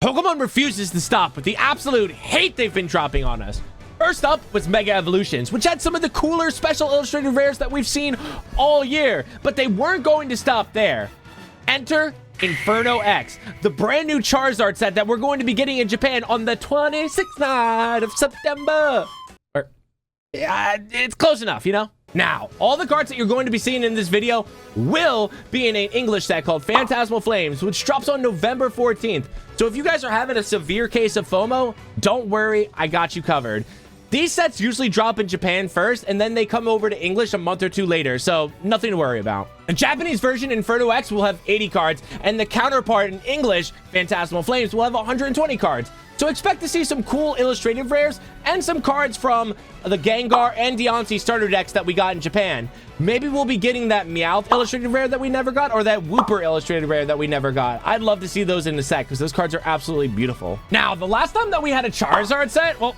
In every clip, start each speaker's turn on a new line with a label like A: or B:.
A: Pokemon refuses to stop with the absolute hate they've been dropping on us. First up was Mega Evolutions, which had some of the cooler special illustrated rares that we've seen all year, but they weren't going to stop there. Enter Inferno X, the brand new Charizard set that we're going to be getting in Japan on the 26th night of September. It's close enough, you know? Now, all the cards that you're going to be seeing in this video will be in an English set called Phantasmal Flames, which drops on November 14th. So if you guys are having a severe case of FOMO, don't worry, I got you covered. These sets usually drop in Japan first, and then they come over to English a month or two later, so nothing to worry about. The Japanese version, Inferno X, will have 80 cards, and the counterpart in English, Phantasmal Flames, will have 120 cards. So expect to see some cool illustrative rares and some cards from the Gengar and Deontay starter decks that we got in Japan. Maybe we'll be getting that Meowth illustrated rare that we never got, or that Wooper illustrated rare that we never got. I'd love to see those in the set because those cards are absolutely beautiful. Now, the last time that we had a Charizard set, well,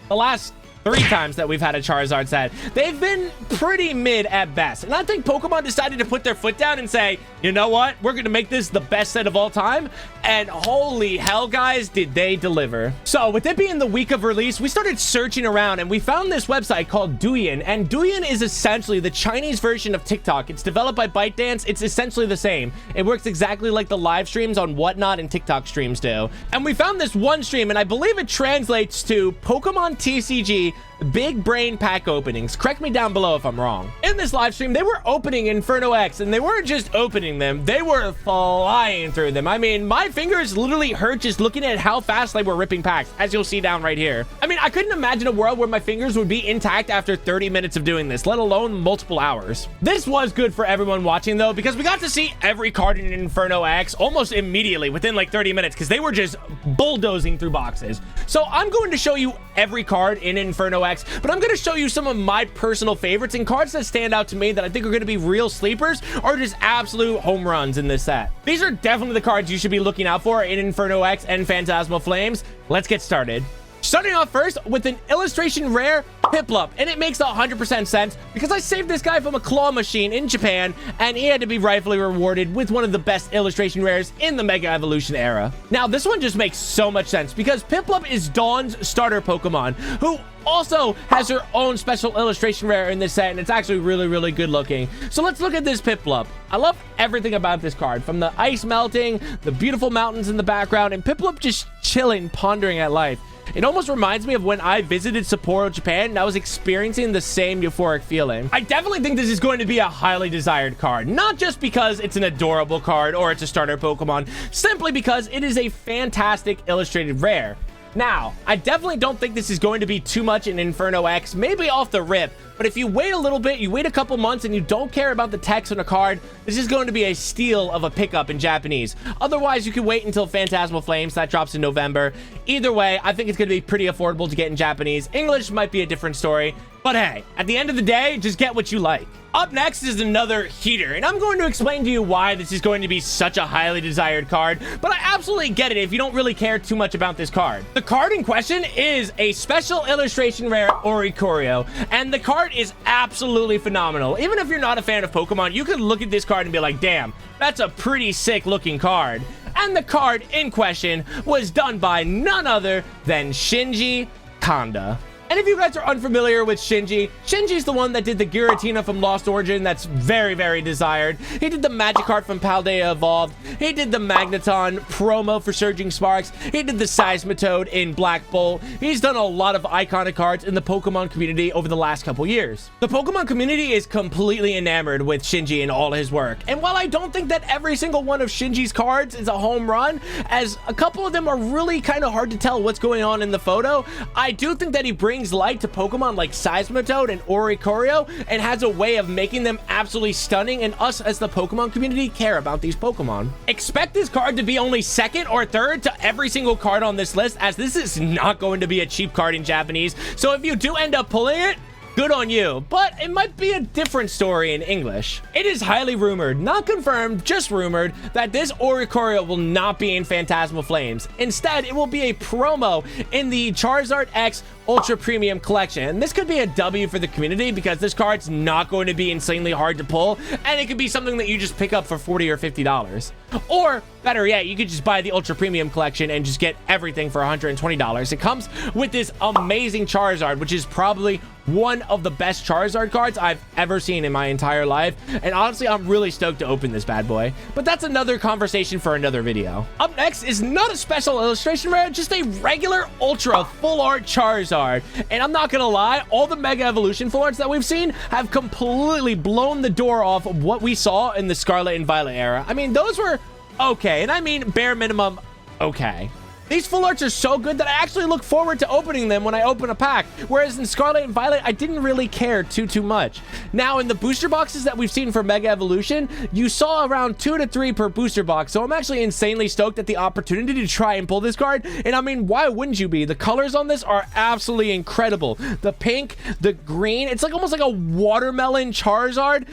A: the last 3 times that we've had a Charizard set, they've been pretty mid at best. And I think Pokemon decided to put their foot down and say, you know what? We're going to make this the best set of all time. And holy hell, guys, did they deliver. So with it being the week of release, we started searching around and we found this website called Douyin. And Douyin is essentially the Chinese version of TikTok. It's developed by ByteDance. It's essentially the same. It works exactly like the live streams on Whatnot and TikTok streams do. And we found this one stream, and I believe it translates to Pokemon TCG Big Brain Pack Openings. Correct me down below if I'm wrong. In this live stream, they were opening Inferno X, and they weren't just opening them, they were flying through them. I mean, my fingers literally hurt just looking at how fast they were ripping packs, as you'll see down right here. I mean, I couldn't imagine a world where my fingers would be intact after 30 minutes of doing this, let alone multiple hours. This was good for everyone watching, though, because we got to see every card in Inferno X almost immediately within like 30 minutes, because they were just bulldozing through boxes. So I'm going to show you every card in Inferno X, but I'm going to show you some of my personal favorites and cards that stand out to me that I think are going to be real sleepers or just absolute home runs in this set. These are definitely the cards you should be looking out for in Inferno X and Phantasmal Flames. Let's get started. Starting off first with an illustration rare Piplup, and it makes 100% sense because I saved this guy from a claw machine in Japan, and he had to be rightfully rewarded with one of the best illustration rares in the Mega Evolution era. Now, this one just makes so much sense because Piplup is Dawn's starter Pokemon, who also has her own special illustration rare in this set, and it's actually really, really good looking. So let's look at this Piplup. I love everything about this card, from the ice melting, the beautiful mountains in the background, and Piplup just chilling, pondering at life. It almost reminds me of when I visited Sapporo, Japan, and I was experiencing the same euphoric feeling. I definitely think this is going to be a highly desired card, not just because it's an adorable card or it's a starter Pokemon, simply because it is a fantastic illustrated rare. Now, I definitely don't think this is going to be too much in Inferno X, maybe off the rip, but if you wait a little bit, you wait a couple months, and you don't care about the text on a card, this is going to be a steal of a pickup in Japanese. Otherwise, you can wait until Phantasmal Flames, that drops in November. Either way, I think it's going to be pretty affordable to get in Japanese. English might be a different story, but hey, at the end of the day, just get what you like. Up next is another heater, and I'm going to explain to you why this is going to be such a highly desired card, but I absolutely get it if you don't really care too much about this card. The card in question is a special illustration rare Oricorio, and the card is absolutely phenomenal. Even if you're not a fan of Pokemon, you could look at this card and be like, damn, that's a pretty sick looking card. And the card in question was done by none other than Shinji Kanda. And if you guys are unfamiliar with Shinji, Shinji's the one that did the Giratina from Lost Origin that's very, very desired. He did the Magikarp from Paldea Evolved. He did the Magneton promo for Surging Sparks. He did the Seismitoad in Black Bolt. He's done a lot of iconic cards in the Pokemon community over the last couple years. The Pokemon community is completely enamored with Shinji and all his work. And while I don't think that every single one of Shinji's cards is a home run, as a couple of them are really kind of hard to tell what's going on in the photo, I do think that he brings light to Pokemon like Seismitoad and Oricorio and has a way of making them absolutely stunning, and us as the Pokemon community care about these Pokemon. Expect this card to be only second or third to every single card on this list, as this is not going to be a cheap card in Japanese. So if you do end up pulling it, Good on you, but it might be a different story in English. It is highly rumored, not confirmed, just rumored, that this Oricorio will not be in Phantasmal Flames. Instead, it will be a promo in the Charizard X Ultra Premium Collection. And this could be a W for the community because this card's not going to be insanely hard to pull, and it could be something that you just pick up for $40 or $50. Or, better yet, you could just buy the Ultra Premium Collection and just get everything for $120. It comes with this amazing Charizard, which is probably one of the best Charizard cards I've ever seen in my entire life, and honestly, I'm really stoked to open this bad boy. But that's another conversation for another video. Up next is not a special illustration rare, just a regular Ultra Full Art Charizard. And I'm not gonna lie, all the Mega Evolution Full Arts that we've seen have completely blown the door off of what we saw in the Scarlet and Violet era. I mean, those were okay, and I mean bare minimum okay. These full arts are so good that I actually look forward to opening them when I open a pack, whereas in Scarlet and Violet, I didn't really care too much. Now, in the booster boxes that we've seen for Mega Evolution, you saw around 2 to 3 per booster box, so I'm actually insanely stoked at the opportunity to try and pull this card, and I mean, why wouldn't you be? The colors on this are absolutely incredible. The pink, the green, it's like almost like a watermelon Charizard.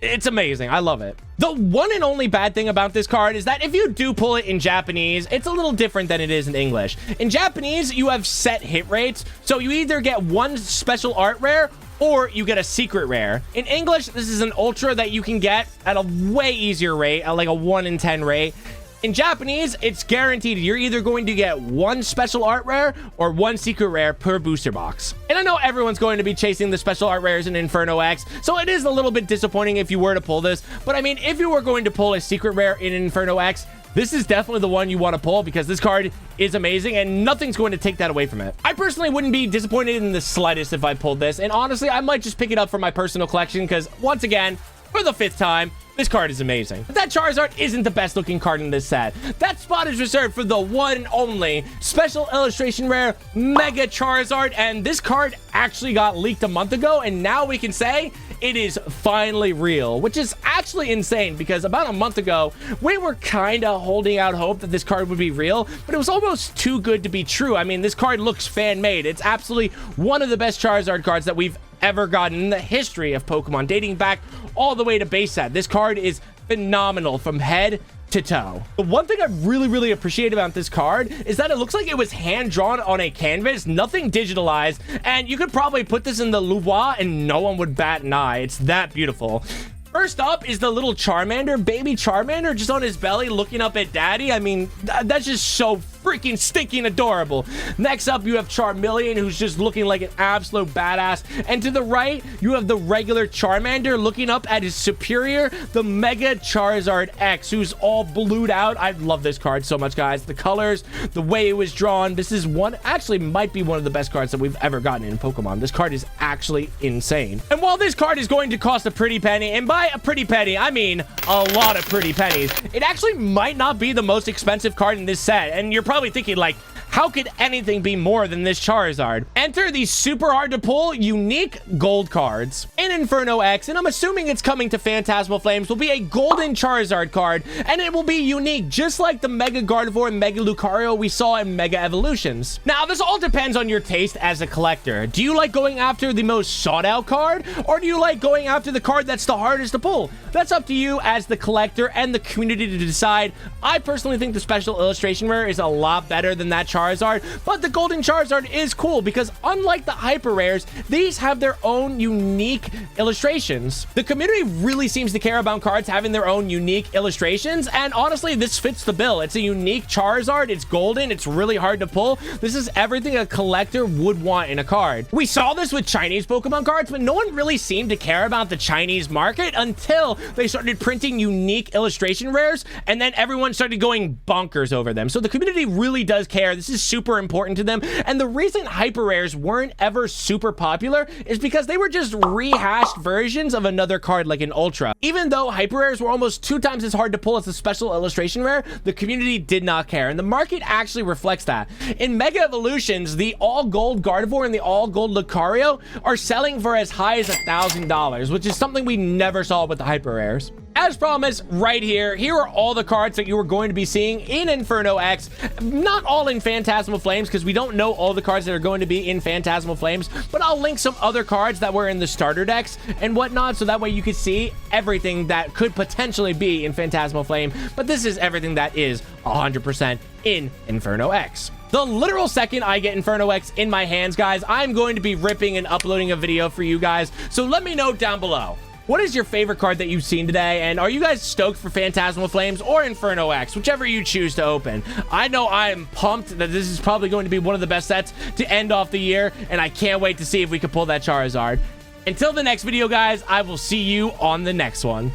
A: It's amazing. I love it. The one and only bad thing about this card is that if you do pull it in Japanese, it's a little different than it is in English. In Japanese, you have set hit rates, so you either get one special art rare or you get a secret rare. In English, this is an ultra that you can get at a way easier rate, at like a 1 in 10 rate. In Japanese, it's guaranteed you're either going to get one special art rare or one secret rare per booster box. And I know everyone's going to be chasing the special art rares in Inferno X, so it is a little bit disappointing if you were to pull this. But I mean, if you were going to pull a secret rare in Inferno X, this is definitely the one you want to pull because this card is amazing and nothing's going to take that away from it. I personally wouldn't be disappointed in the slightest if I pulled this. And honestly, I might just pick it up for my personal collection because once again, for the 5th time, this card is amazing. But that Charizard isn't the best looking card in this set. That spot is reserved for the one and only special illustration rare Mega Charizard, and this card actually got leaked a month ago, and now we can say it is finally real, which is actually insane because about a month ago, we were kind of holding out hope that this card would be real, but it was almost too good to be true. I mean, this card looks fan-made. It's absolutely one of the best Charizard cards that we've ever gotten in the history of Pokemon, dating back all the way to base set. This card is phenomenal from head to toe. The one thing I really appreciate about this card is that it looks like it was hand drawn on a canvas, nothing digitalized, and you could probably put this in the Louvois and no one would bat an eye. It's that beautiful. First up is the little Charmander, baby Charmander, just on his belly looking up at daddy. I mean, that's just so freaking stinking adorable. Next up, you have Charmeleon, who's just looking like an absolute badass. And to the right, you have the regular Charmander looking up at his superior, the Mega Charizard X, who's all blued out. I love this card so much, guys. The colors, the way it was drawn. This is actually might be one of the best cards that we've ever gotten in Pokemon. This card is actually insane. And while this card is going to cost a pretty penny, and by a pretty penny, I mean a lot of pretty pennies, it actually might not be the most expensive card in this set. And you're probably thinking like, how could anything be more than this Charizard? Enter these super hard to pull unique gold cards. In Inferno X, and I'm assuming it's coming to Phantasmal Flames, will be a golden Charizard card, and it will be unique, just like the Mega Gardevoir and Mega Lucario we saw in Mega Evolutions. Now, this all depends on your taste as a collector. Do you like going after the most sought out card, or do you like going after the card that's the hardest to pull? That's up to you as the collector and the community to decide. I personally think the special illustration rare is a lot better than that Charizard, but the golden Charizard is cool because unlike the hyper rares, these have their own unique illustrations. The community really seems to care about cards having their own unique illustrations, and honestly, this fits the bill. It's a unique Charizard, it's golden, it's really hard to pull. This is everything a collector would want in a card. We saw this with Chinese Pokemon cards, but no one really seemed to care about the Chinese market until they started printing unique illustration rares, and then everyone started going bonkers over them. So the community really does care. This is super important to them, and the reason hyper rares weren't ever super popular is because they were just rehashed versions of another card like an Ultra. Even though hyper rares were almost 2 times as hard to pull as the special illustration rare, the community did not care, and the market actually reflects that. In Mega Evolutions, the all gold Gardevoir and the all gold Lucario are selling for as high as $1,000, which is something we never saw with the hyper rares. as promised, right here are all the cards that you are going to be seeing in Inferno X. Not all in Phantasmal Flames, because we don't know all the cards that are going to be in Phantasmal Flames, but I'll link some other cards that were in the starter decks and whatnot, so that way you can see everything that could potentially be in Phantasmal Flame, but this is everything that is 100% in Inferno X. The literal second I get Inferno X in my hands, guys, I'm going to be ripping and uploading a video for you guys, so let me know down below. What is your favorite card that you've seen today? And are you guys stoked for Phantasmal Flames or Inferno X? Whichever you choose to open. I know I am pumped that this is probably going to be one of the best sets to end off the year, and I can't wait to see if we can pull that Charizard. Until the next video, guys, I will see you on the next one.